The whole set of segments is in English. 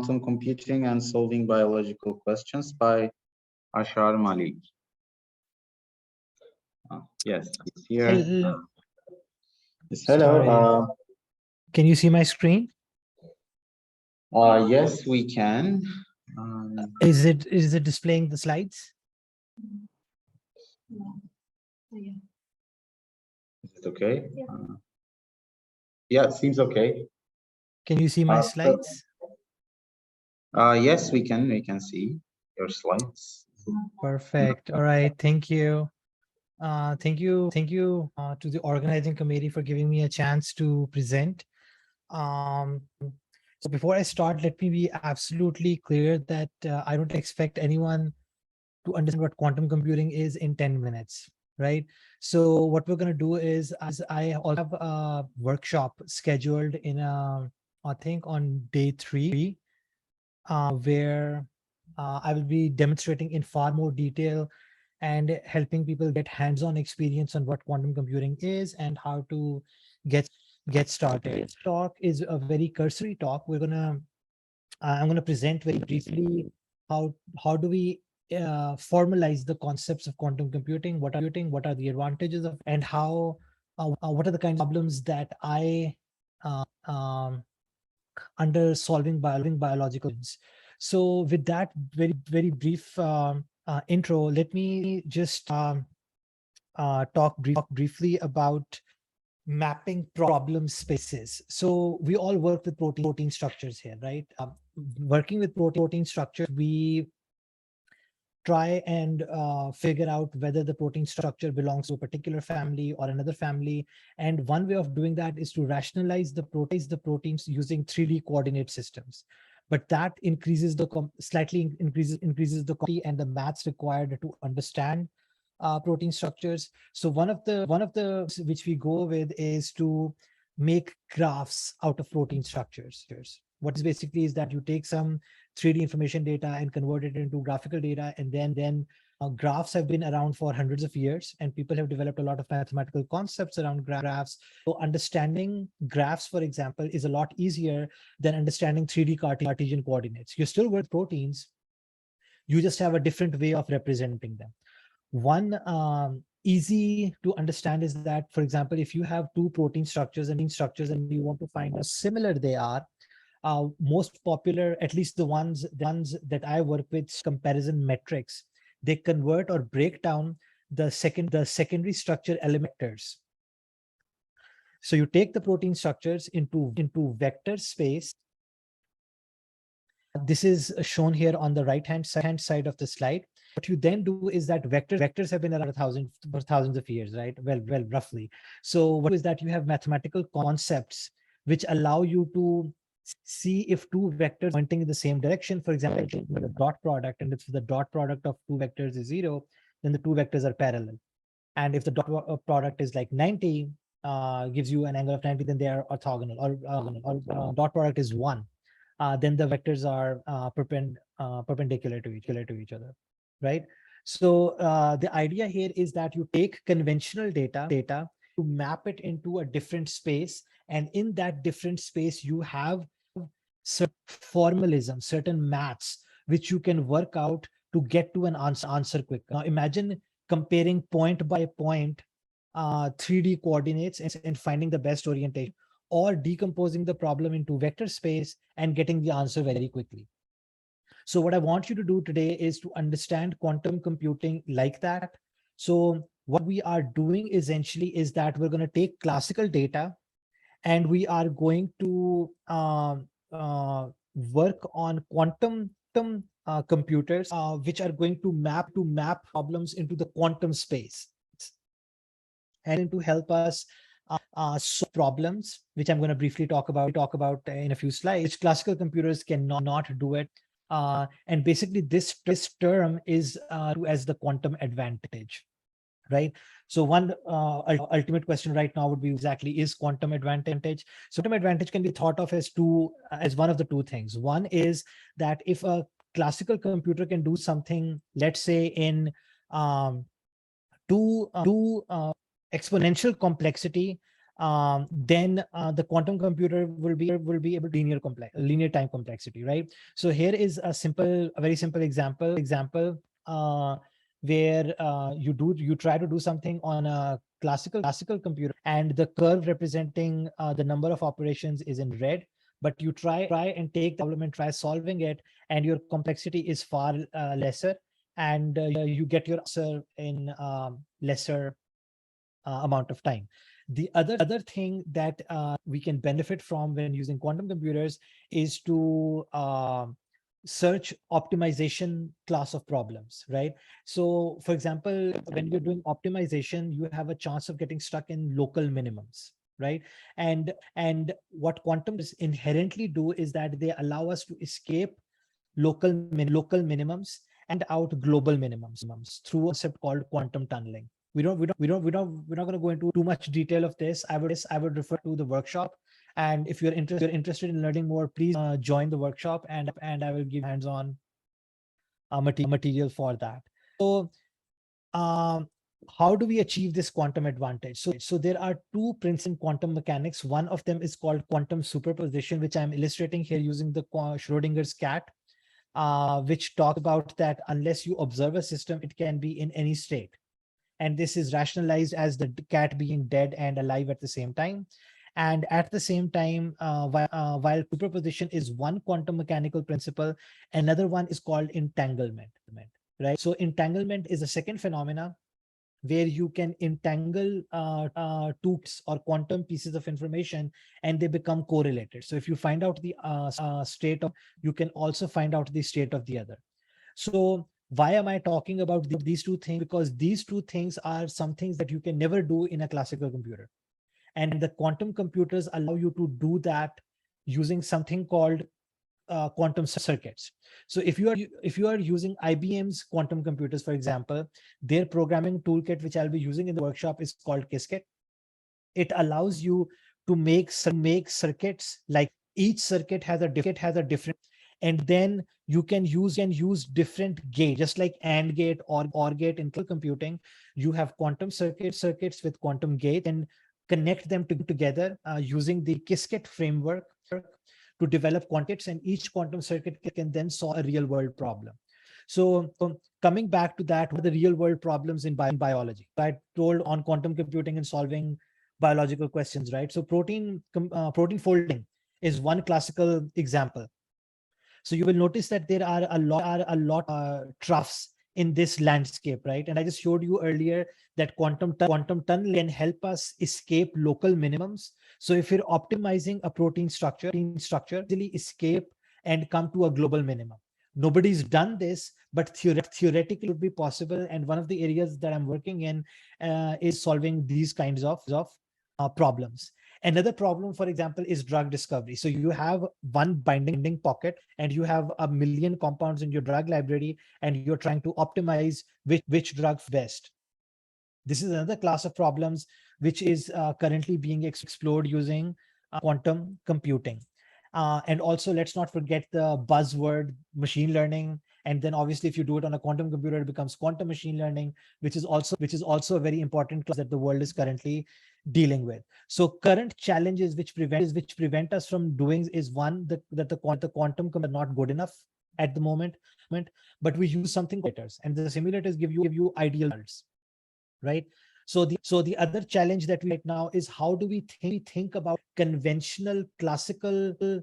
Quantum Computing and Solving Biological Questions by Ashar Malik. Yes, he's here. Hello. Yes, hello. Can you see my screen? Yes, we can. Is it displaying the slides? Is it okay? Yeah, it seems okay. Can you see my slides? Yes, we can see your slides. Perfect. All right. Thank you. Thank you to the organizing committee for giving me a chance to present. So before I start, let me be absolutely clear that I don't expect anyone to understand what quantum computing is in 10 minutes, right? So what we're going to do is, as I also have a workshop scheduled in, I think on day 3, where I will be demonstrating in far more detail and helping people get hands-on experience on what quantum computing is and how to get started. This talk is a very cursory talk. I'm gonna present very briefly how do we formalize the concepts of quantum computing, what are the advantages of, and how what are the kinds of problems that I under solving biological problems. So with that very brief intro, let me just talk briefly about mapping problem spaces. So we all work with protein structures here, right? Working with protein structure, we try and figure out whether the protein structure belongs to a particular family or another family. And one way of doing that is to rationalize the proteins using 3D coordinate systems. But that increases slightly increases the complexity and the maths required to understand protein structures. So one of the which we go with is to make graphs out of protein structures. What is basically is that you take some 3D information data and convert it into graphical data, and then graphs have been around for hundreds of years, and people have developed a lot of mathematical concepts around graphs. So understanding graphs, for example, is a lot easier than understanding 3D Cartesian coordinates. You still work with proteins, you just have a different way of representing them. One easy to understand is that, for example, if you have two protein structures and you want to find how similar they are, most popular, at least the ones that I work with, comparison metrics, they convert or break down the secondary structure elements. So you take the protein structures into vector space. This is shown here on the right hand side of the slide. What you then do is that vectors have been around thousands of years, right? Well, roughly. So what is that you have mathematical concepts which allow you to see if two vectors pointing in the same direction. For example, the dot product, and if the dot product of two vectors is 0, then the two vectors are parallel. And if the dot product is like 90, gives you an angle of 90, then they are orthogonal. Or dot product is 1. Then the vectors are perpendicular to each other, right? So the idea here is that you take conventional data to map it into a different space, and in that different space you have certain formalism, certain maths, which you can work out to get to an answer quick. Now imagine comparing point by point 3D coordinates and finding the best orientation, or decomposing the problem into vector space and getting the answer very quickly. So what I want you to do today is to understand quantum computing like that. So what we are doing essentially is that we're going to take classical data and we are going to work on quantum computers, which are going to map problems into the quantum space and to help us solve problems, which I'm going to briefly talk about in a few slides, which classical computers cannot do it. And basically this term is as the quantum advantage, right? So one ultimate question right now would be, exactly is quantum advantage? So quantum advantage can be thought of as one of the two things. One is that if a classical computer can do something, let's say in two exponential complexity then the quantum computer will be able to linear time complexity, right? So here is a very simple example where you try to do something on a classical computer, and the curve representing the number of operations is in red, but you try and take the problem and try solving it, and your complexity is far lesser, and you get your answer in lesser amount of time. The other thing that we can benefit from when using quantum computers is to search optimization class of problems, right? So for example, when you're doing optimization, you have a chance of getting stuck in local minimums, right? And what quantum inherently do is that they allow us to escape local minimums and out global minimums through a concept called quantum tunneling. We're not going to go into too much detail of this. I would refer to the workshop, and if you're interested in learning more, please join the workshop, and I will give hands-on material for that. So how do we achieve this quantum advantage? So there are two principles in quantum mechanics. One of them is called quantum superposition, which I'm illustrating here using the Schrodinger's cat, which talk about that unless you observe a system, it can be in any state. And this is rationalized as the cat being dead and alive at the same time. And at the same time, while superposition is one quantum mechanical principle, another one is called entanglement, right? So entanglement is a second phenomena where you can entangle two or quantum pieces of information and they become correlated. So if you find out the state of, you can also find out the state of the other. So why am I talking about these two things? Because these two things are some things that you can never do in a classical computer. And the quantum computers allow you to do that using something called quantum circuits. So if you are using IBM's quantum computers, for example, their programming toolkit, which I'll be using in the workshop, is called Qiskit. It allows you to make circuits, like each circuit has a different, and then you can use different gates, just like AND gate or OR gate in computing. You have quantum circuits with quantum gate, and connect them together using the Qiskit framework to develop quantics, and each quantum circuit can then solve a real world problem. So coming back to that, what are the real world problems in biology? I told on quantum computing and solving biological questions, right? So protein folding is one classical example. So you will notice that there are a lot troughs in this landscape, right? And I just showed you earlier that quantum tunneling can help us escape local minimums. So if you're optimizing a protein structure, easily escape and come to a global minimum. Nobody's done this, but theoretically it would be possible. And one of the areas that I'm working in is solving these kinds of problems. Another problem, for example, is drug discovery. So you have one binding pocket and you have a million compounds in your drug library, and you're trying to optimize which drug best. This is another class of problems which is currently being explored using quantum computing. And also, let's not forget the buzzword machine learning. And then obviously, if you do it on a quantum computer, it becomes quantum machine learning, which is also a very important class that the world is currently dealing with. So current challenges which prevent us from doing is one, that the quantum are not good enough at the moment, but we use something called simulators, and the simulators give you ideal results, right? So the other challenge that we right now is how do we think about conventional classical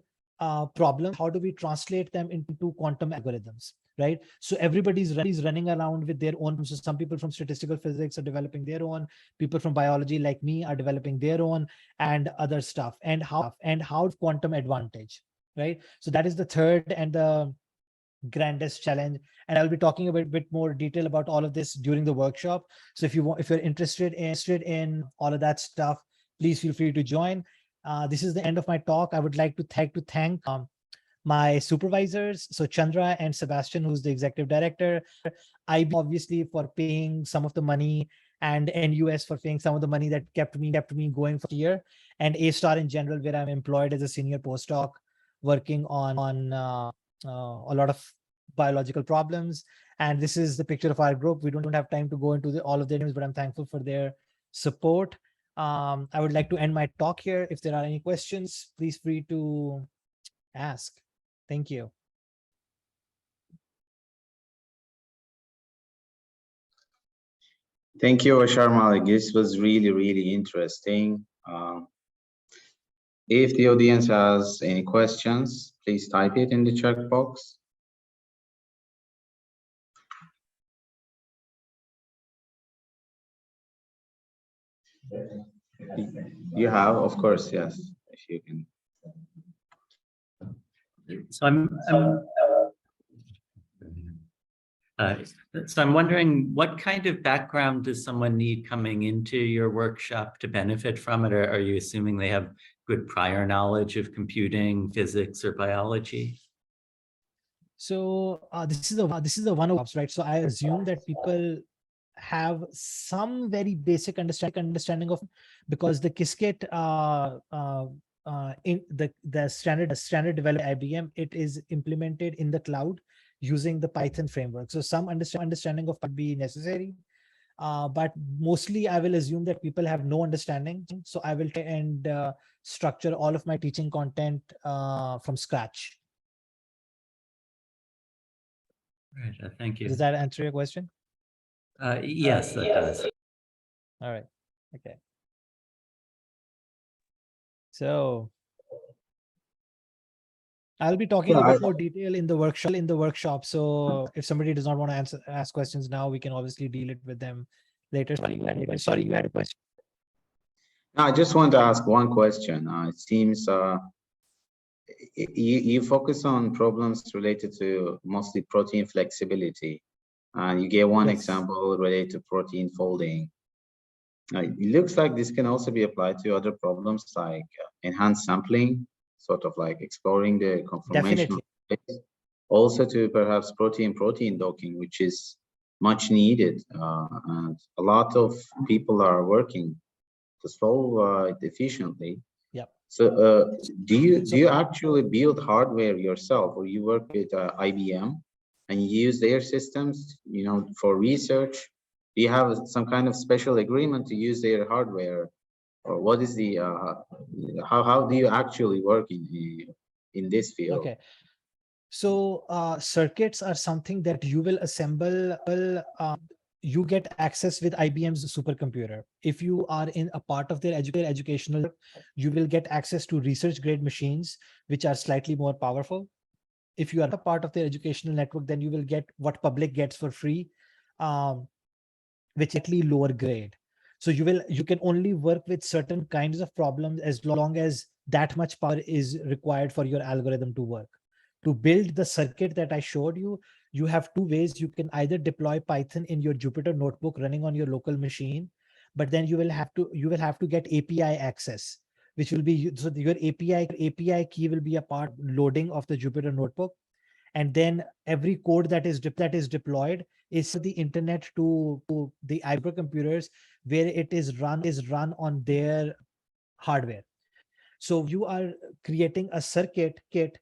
problems? How do we translate them into quantum algorithms, right? So everybody's running around with their own. So some people from statistical physics are developing their own. People from biology, like me, are developing their own, and other stuff. And how quantum advantage, right? So that is the third and the grandest challenge, and I'll be talking a bit more detail about all of this during the workshop. So if you're interested in all of that stuff, please feel free to join. This is the end of my talk. I would like to thank my supervisors, so Chandra and Sebastian, who's the executive director, IB obviously for paying some of the money, and NUS for paying some of the money that kept me going for a year, and A-Star in general, where I'm employed as a senior postdoc working on a lot of biological problems. And this is the picture of our group. We don't have time to go into all of their names, but I'm thankful for their support. I would like to end my talk here. If there are any questions, please free to ask. Thank you. Thank you, Ashar Malik. This was really, really interesting. If the audience has any questions, please type it in the chat box. You have, of course, yes, if you can. So I'm wondering, what kind of background does someone need coming into your workshop to benefit from it? Or are you assuming they have good prior knowledge of computing, physics, or biology? So this is the one of, right? So I assume that people have some very basic understanding of, because the Qiskit in the standard developed IBM, it is implemented in the cloud using the Python framework. So some understanding of would be necessary, but mostly I will assume that people have no understanding. So I will try and structure all of my teaching content from scratch. Right. Thank you. Does that answer your question? Yes, that does. All right. Okay. So I'll be talking a bit more detail in the workshop. So if somebody does not want to ask questions now, we can obviously deal it with them later. Sorry, you had a question. No, I just want to ask one question. It seems you focus on problems related to mostly protein flexibility. And you gave one example related to protein folding. It looks like this can also be applied to other problems like enhanced sampling, sort of like exploring the conformation of space. Also to perhaps protein-protein docking, which is much needed. And a lot of people are working to solve it efficiently. Yep. So do you actually build hardware yourself, or you work with IBM and you use their systems, you know, for research? Do you have some kind of special agreement to use their hardware, or what is the how do you actually work in this field? Okay. So circuits are something that you will assemble. You get access with IBM's supercomputer. If you are in a part of their educational, you will get access to research grade machines, which are slightly more powerful. If you are a part of their educational network, then you will get what public gets for free, which is slightly lower grade. So you can only work with certain kinds of problems as long as that much power is required for your algorithm to work. To build the circuit that I showed you, you have two ways. You can either deploy Python in your Jupyter notebook running on your local machine, but then you will have to get API access, which will be, so your API key will be a part loading of the Jupyter notebook. And then every code that is deployed is the internet to the hypercomputers where it is run on their hardware. So you are creating a circuit kit.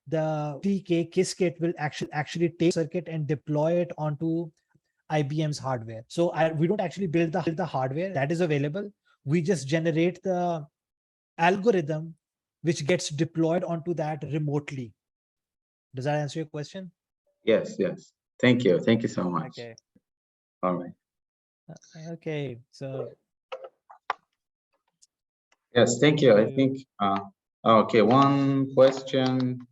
The TK Qiskit will actually take circuit and deploy it onto IBM's hardware. So we don't actually build the hardware that is available. We just generate the algorithm which gets deployed onto that remotely. Does that answer your question? Yes, yes. Thank you. Thank you so much. Okay. All right. Okay. So. Yes, thank you. I think, okay, one question.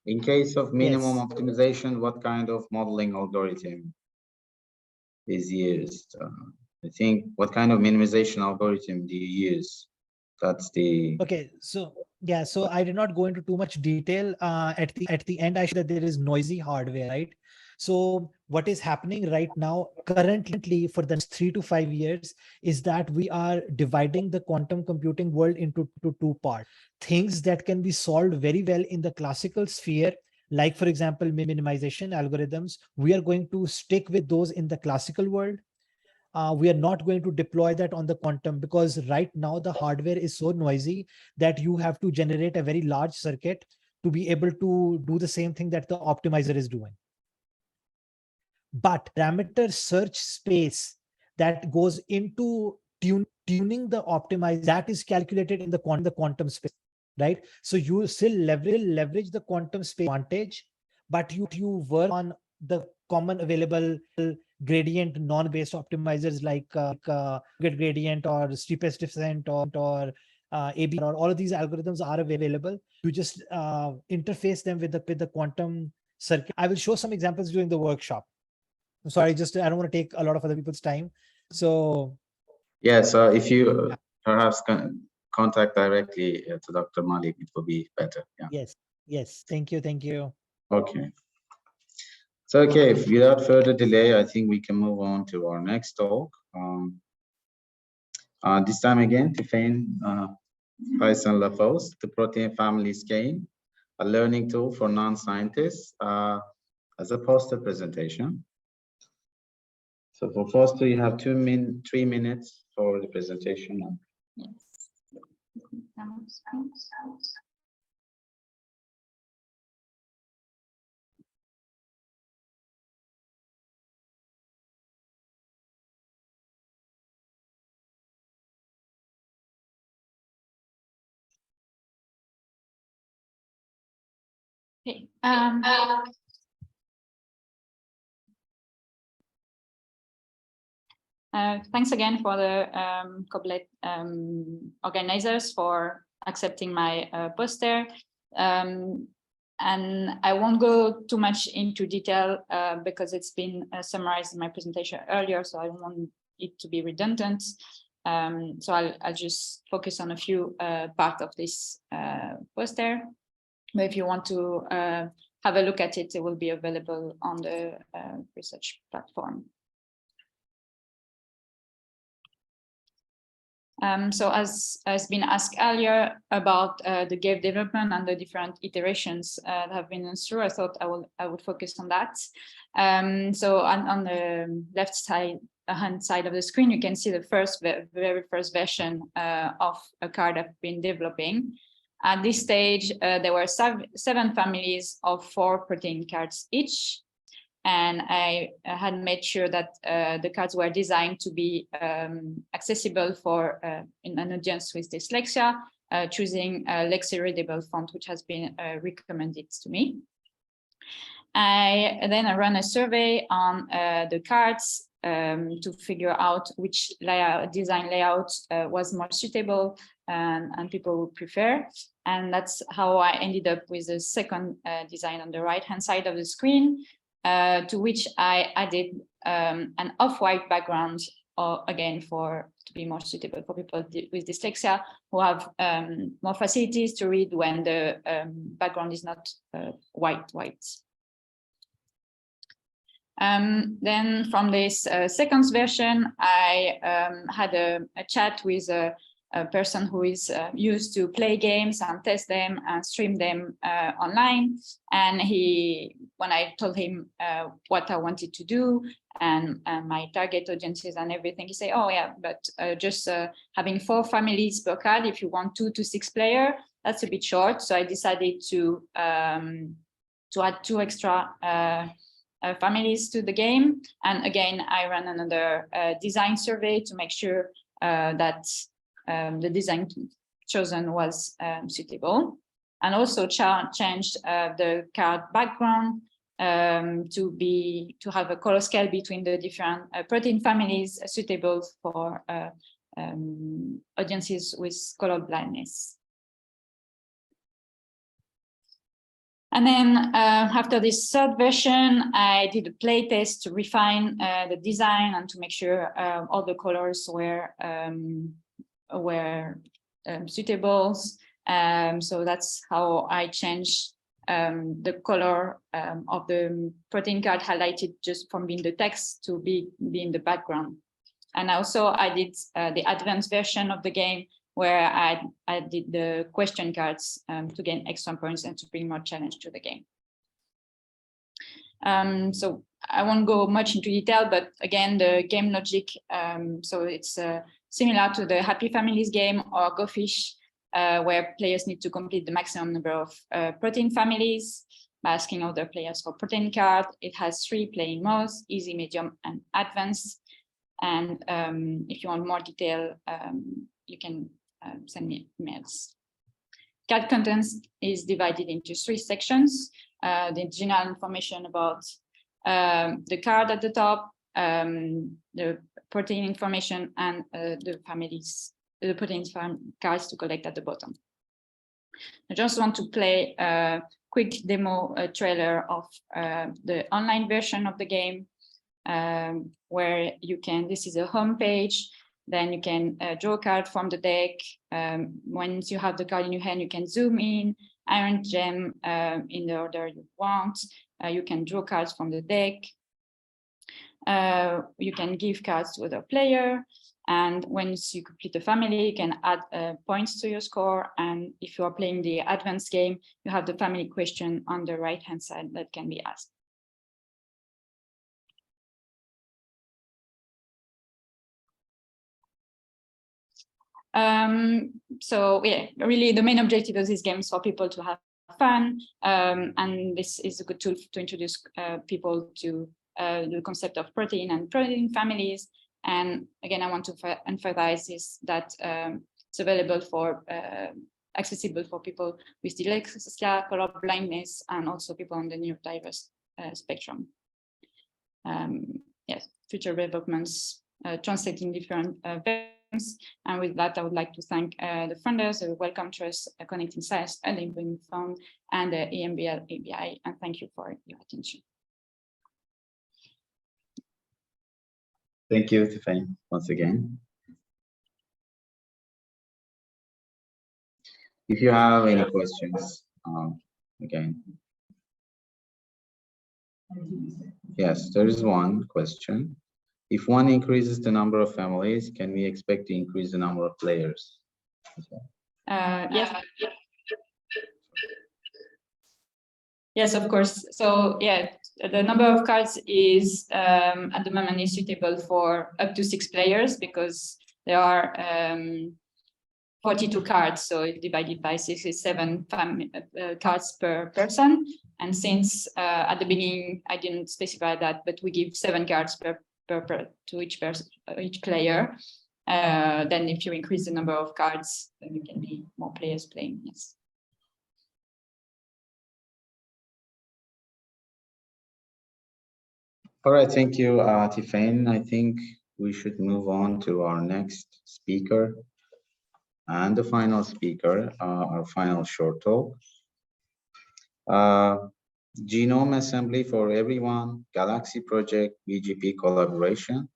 In case of minimum optimization, what kind of modeling algorithm is used? I think, what kind of minimization algorithm do you use? That's the... Okay, so yeah, so I did not go into too much detail. At the end, I showed that there is noisy hardware, right? So what is happening right now, currently for the next 3 to 5 years, is that we are dividing the quantum computing world into two parts. Things that can be solved very well in the classical sphere, like for example, minimization algorithms, we are going to stick with those in the classical world. We are not going to deploy that on the quantum, because right now the hardware is so noisy that you have to generate a very large circuit to be able to do the same thing that the optimizer is doing. But parameter search space that goes into tuning the optimizer that is calculated in the quantum space, right? So you still leverage the quantum space advantage, but you work on the common available gradient non-based optimizers like gradient or steepest descent or AB, or all of these algorithms are available. You just interface them with the quantum circuit. I will show some examples during the workshop. Sorry, I don't want to take a lot of other people's time. So yeah, so if you perhaps contact directly to Dr. Malik, it will be better. Yeah. Yes. Thank you. Okay. So, okay, without further delay, I think we can move on to our next talk. This time again, Tiffany Hyson-Lafos, the Protein Family Skein, a learning tool for non-scientists, as a poster presentation. So for Foster, you have 3 minutes for the presentation. Yes. Okay. Thanks again for the Koblet organizers for accepting my poster. And I won't go too much into detail because it's been summarized in my presentation earlier, so I don't want it to be redundant. So I'll just focus on a few parts of this poster. But if you want to have a look at it, it will be available on the research platform. So as has been asked earlier about the game development and the different iterations that have been through, I thought I would focus on that. So on the left side, hand side of the screen, you can see the very first version of a card I've been developing. At this stage, there were 7 families of 4 protein cards each. And I had made sure that the cards were designed to be accessible for an audience with dyslexia, choosing a Lexi-readable font, which has been recommended to me. I ran a survey on the cards to figure out which design layout was more suitable and people would prefer. And that's how I ended up with the second design on the right-hand side of the screen, to which I added an off-white background, again, to be more suitable for people with dyslexia who have more facilities to read when the background is not white. Then from this second version, I had a chat with a person who is used to play games and test them and stream them online. And when I told him what I wanted to do and my target audiences and everything, he said, oh yeah, but just having 4 families per card, if you want 2 to 6 players, that's a bit short. So I decided to add 2 extra families to the game. And again, I ran another design survey to make sure that the design chosen was suitable, and also changed the card background to have a color scale between the different protein families suitable for audiences with color blindness. And then after this third version, I did a play test to refine the design and to make sure all the colors were suitable. So that's how I changed the color of the protein card highlighted just from being the text to be in the background. And also I did the advanced version of the game where I did the question cards to gain extra points and to bring more challenge to the game. So I won't go much into detail, but again, the game logic, so it's similar to the Happy Families game or Go Fish, where players need to complete the maximum number of protein families by asking other players for protein card. It has 3 playing modes: easy, medium, and advanced. And if you want more detail, you can send me emails. Card contents is divided into 3 sections. The general information about the card at the top, the protein information, and the protein cards to collect at the bottom. I just want to play a quick demo trailer of the online version of the game, where you can, this is a home page, then you can draw a card from the deck. Once you have the card in your hand, you can zoom in, arrange them in the order you want. You can draw cards from the deck. You can give cards to other player. And once you complete the family, you can add points to your score. And if you are playing the advanced game, you have the family question on the right-hand side that can be asked. So yeah, really the main objective of these games for people to have fun. And this is a good tool to introduce people to the concept of protein and protein families. And again, I want to emphasize this, that it's available for, accessible for people with dyslexia, color blindness, and also people on the neurodiverse spectrum. Yes, future developments, translating different variants. And with that, I would like to thank the funders, the Wellcome Trust, Connecting Science, and the Improving Fund, and the EMBL ABI, and thank you for your attention. Thank you, Tiffany, once again. If you have any questions, again. Yes, there is one question. If one increases the number of families, can we expect to increase the number of players? Yes. Yes, of course. So yeah, the number of cards is at the moment is suitable for up to 6 players, because there are 42 cards, so it's divided by 67 cards per person. And since at the beginning I didn't specify that, but we give 7 cards to each person, each player. Then if you increase the number of cards, then you can be more players playing. Yes. All right, thank you, Tiffany. I think we should move on to our next speaker and the final speaker, our final short talk. Genome Assembly for Everyone, Galaxy Project BGP Collaboration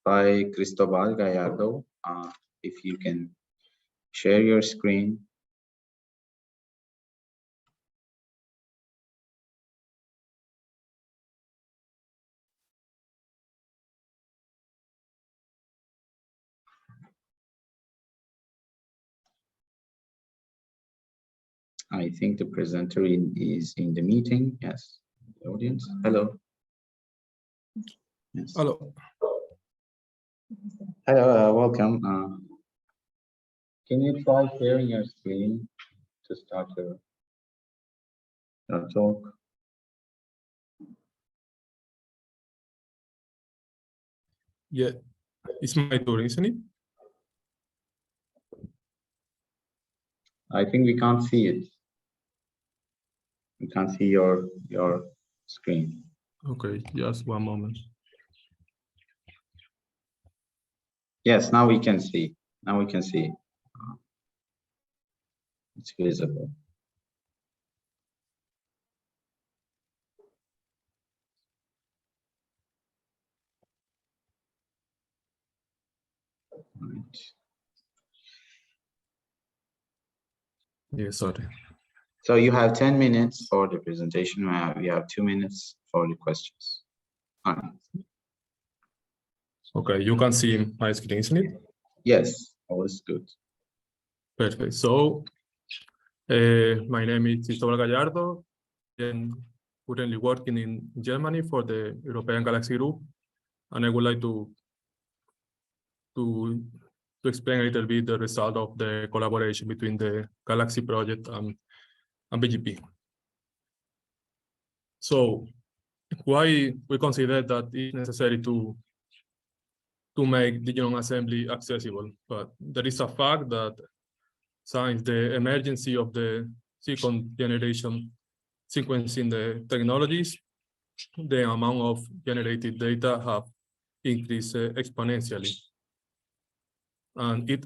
by Cristobal Gallardo. If you can share your screen. I think the presenter is in the meeting. Yes, the audience. Hello. Yes. Hello. Hello, welcome. Can you try sharing your screen to start your talk? Yeah, it's my turn, isn't it? I think we can't see it. We can't see your screen. Okay, just one moment. Yes, now we can see. Now we can see. It's visible. Right. Yeah, sorry. So you have 10 minutes for the presentation. We have 2 minutes for the questions. All right. Okay, you can see my screen, isn't it? Yes, always good. Perfect. So, my name is Cristobal Gallardo, and currently working in Germany for the European Galaxy Group, and I would like to explain a little bit the result of the collaboration between the Galaxy project and BGP. So, why we consider that it's necessary to to make the genome assembly accessible. But there is a fact that since the emergence of the second generation sequencing the technologies, the amount of generated data have increased exponentially. And it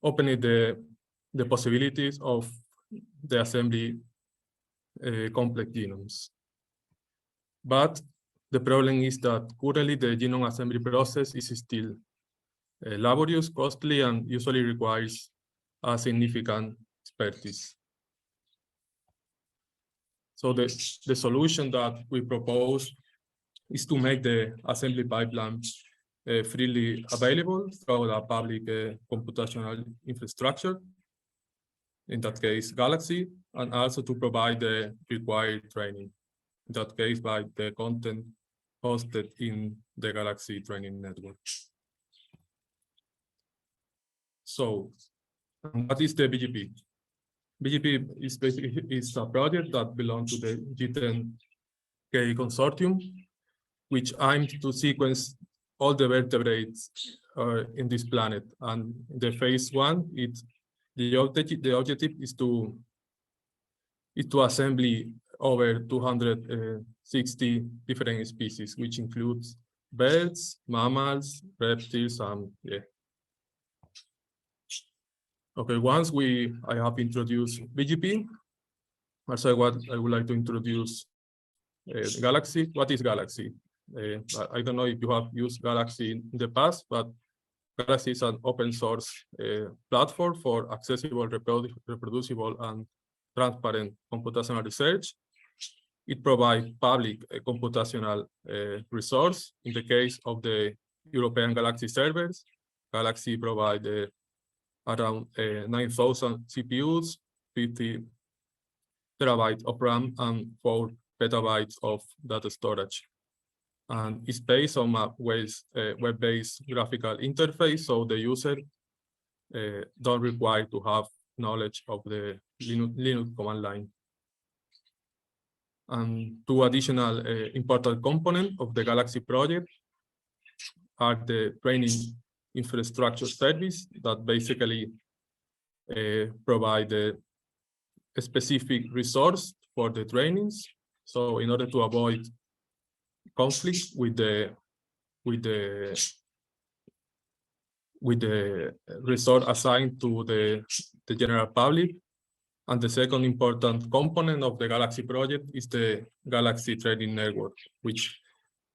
opened the possibilities of the assembly complex genomes. But the problem is that currently the genome assembly process is still laborious, costly, and usually requires a significant expertise. So the solution that we propose is to make the assembly pipeline freely available through a public computational infrastructure, in that case, Galaxy, and also to provide the required training, in that case, by the content hosted in the Galaxy training network. So, what is the BGP? BGP is basically a project that belongs to the G10K consortium, which aims to sequence all the vertebrates in this planet. And the phase one, the objective is to assemble over 260 different species, which includes birds, mammals, reptiles, and yeah. Okay, once I have introduced BGP, also I would like to introduce Galaxy. What is Galaxy? I don't know if you have used Galaxy in the past, but Galaxy is an open source platform for accessible, reproducible, and transparent computational research. It provides public computational resource. In the case of the European Galaxy servers, Galaxy provides around 9,000 CPUs, 50 terabytes of RAM, and 4 petabytes of data storage. And it's based on a web-based graphical interface, so the user don't require to have knowledge of the Linux command line. And two additional important components of the Galaxy project are the training infrastructure service that basically provide a specific resource for the trainings. So in order to avoid conflict with the resource assigned to the general public. And the second important component of the Galaxy project is the Galaxy Training Network, which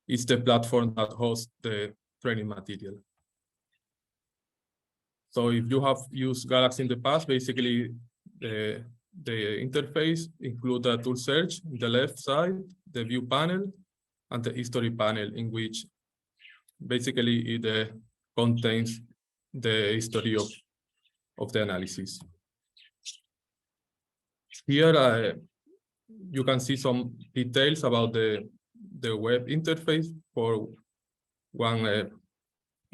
is the platform that hosts the training material. So if you have used Galaxy in the past, basically the interface includes the tool search on the left side, the view panel, and the history panel, in which basically it contains the history of the analysis. Here you can see some details about the web interface for one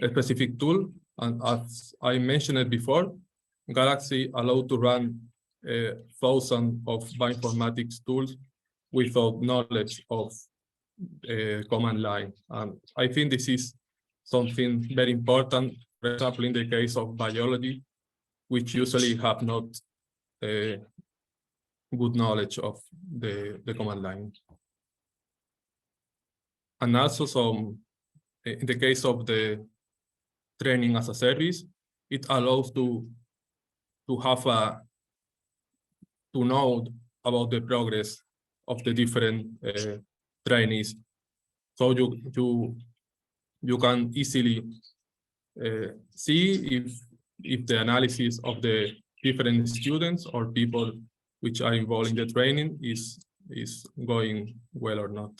specific tool. And as I mentioned it before, Galaxy allows to run thousands of bioinformatics tools without knowledge of command line. And I think this is something very important, for example, in the case of biology, which usually have not good knowledge of the command line. And also in the case of the training as a service, it allows to know about the progress of the different trainees. So you can easily see if the analysis of the different students or people which are involved in the training is going well or not.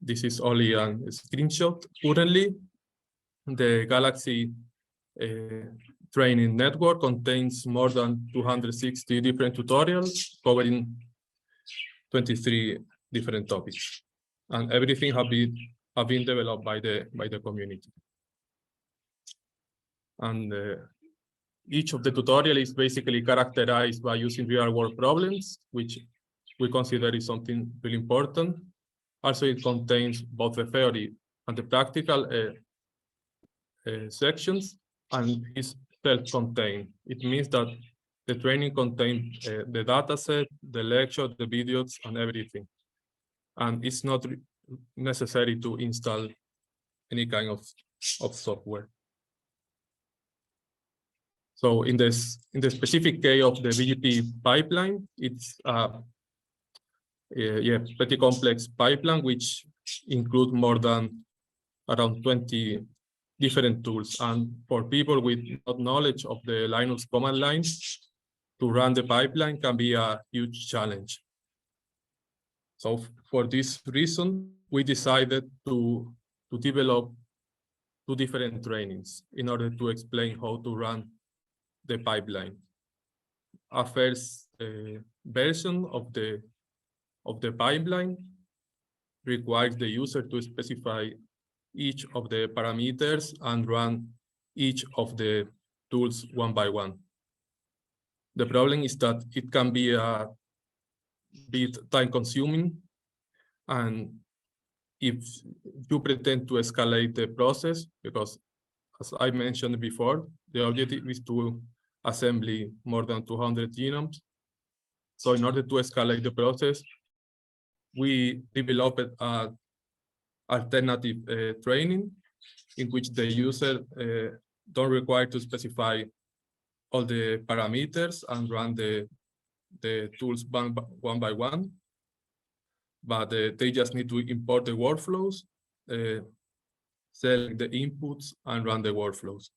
This is only a screenshot. Currently, the Galaxy training network contains more than 260 different tutorials covering 23 different topics, and everything have been developed by the community. And each of the tutorials is basically characterized by using real-world problems, which we consider is something really important. Also, it contains both the theory and the practical sections, and is self-contained. It means that the training contains the data set, the lecture, the videos, and everything. And it's not necessary to install any kind of software. So in the specific case of the BGP pipeline, it's pretty complex pipeline, which includes more than around 20 different tools. And for people with no knowledge of the Linux command line, to run the pipeline can be a huge challenge. So for this reason, we decided to develop 2 different trainings in order to explain how to run the pipeline. A first version of the pipeline requires the user to specify each of the parameters and run each of the tools one by one. The problem is that it can be a bit time consuming, and if you pretend to escalate the process, because as I mentioned before, the objective is to assemble more than 200 genomes. So in order to escalate the process, we developed an alternative training in which the user don't require to specify all the parameters and run the tools one by one, but they just need to import the workflows, select the inputs, and run the workflows.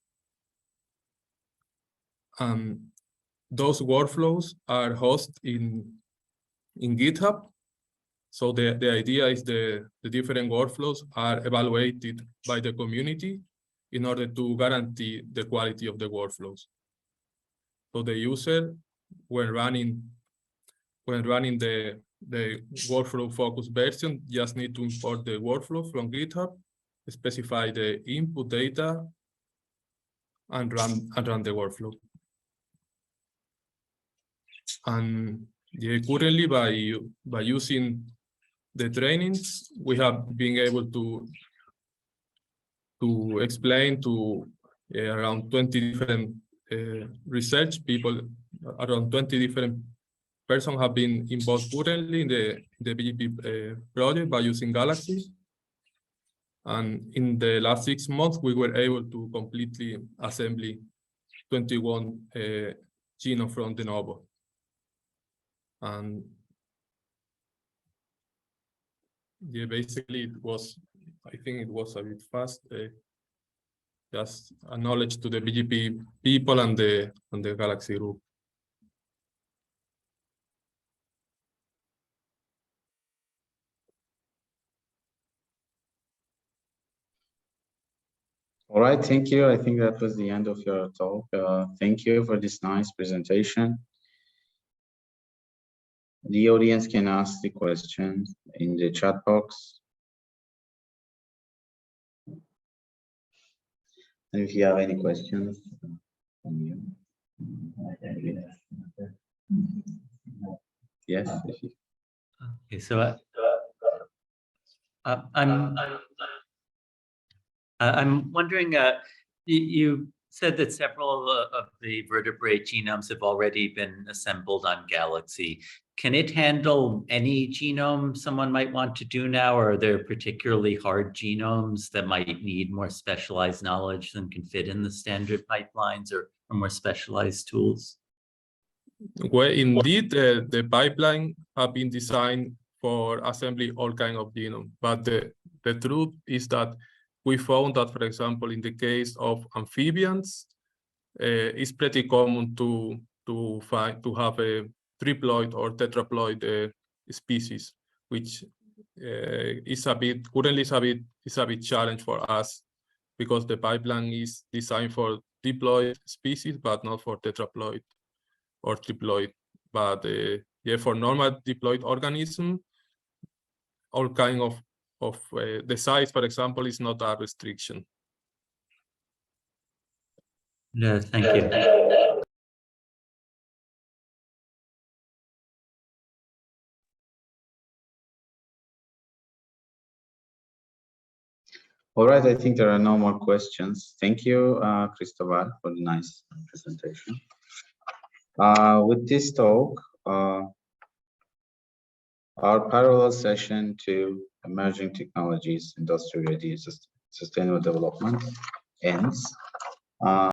Those workflows are hosted in GitHub. So the idea is the different workflows are evaluated by the community in order to guarantee the quality of the workflows. So the user, when running the workflow focused version, just need to import the workflow from GitHub, specify the input data, and run the workflow. And currently, by using the trainings, we have been able to explain to around 20 different research people, around 20 different persons have been involved currently in the BGP project by using Galaxy. And in the last 6 months, we were able to completely assemble 21 genomes from Denovo. And yeah, basically I think it was a bit fast. Just a knowledge to the BGP people and the Galaxy group. All right, thank you. I think that was the end of your talk. Thank you for this nice presentation. The audience can ask the question in the chat box. And if you have any questions from you. Yes. Okay, so I'm wondering, you said that several of the vertebrate genomes have already been assembled on Galaxy. Can it handle any genome someone might want to do now, or are there particularly hard genomes that might need more specialized knowledge than can fit in the standard pipelines or more specialized tools? Well, indeed, the pipeline have been designed for assembling all kinds of genomes, but the truth is that we found that, for example, in the case of amphibians, it's pretty common to have a triploid or tetraploid species, which currently is a bit challenge for us because the pipeline is designed for diploid species, but not for tetraploid or triploid. But yeah, for normal diploid organism, all kind of the size, for example, is not a restriction. No, thank you. All right, I think there are no more questions. Thank you, Cristobal, for the nice presentation. With this talk, our parallel session to emerging technologies, industry ready, sustainable development ends.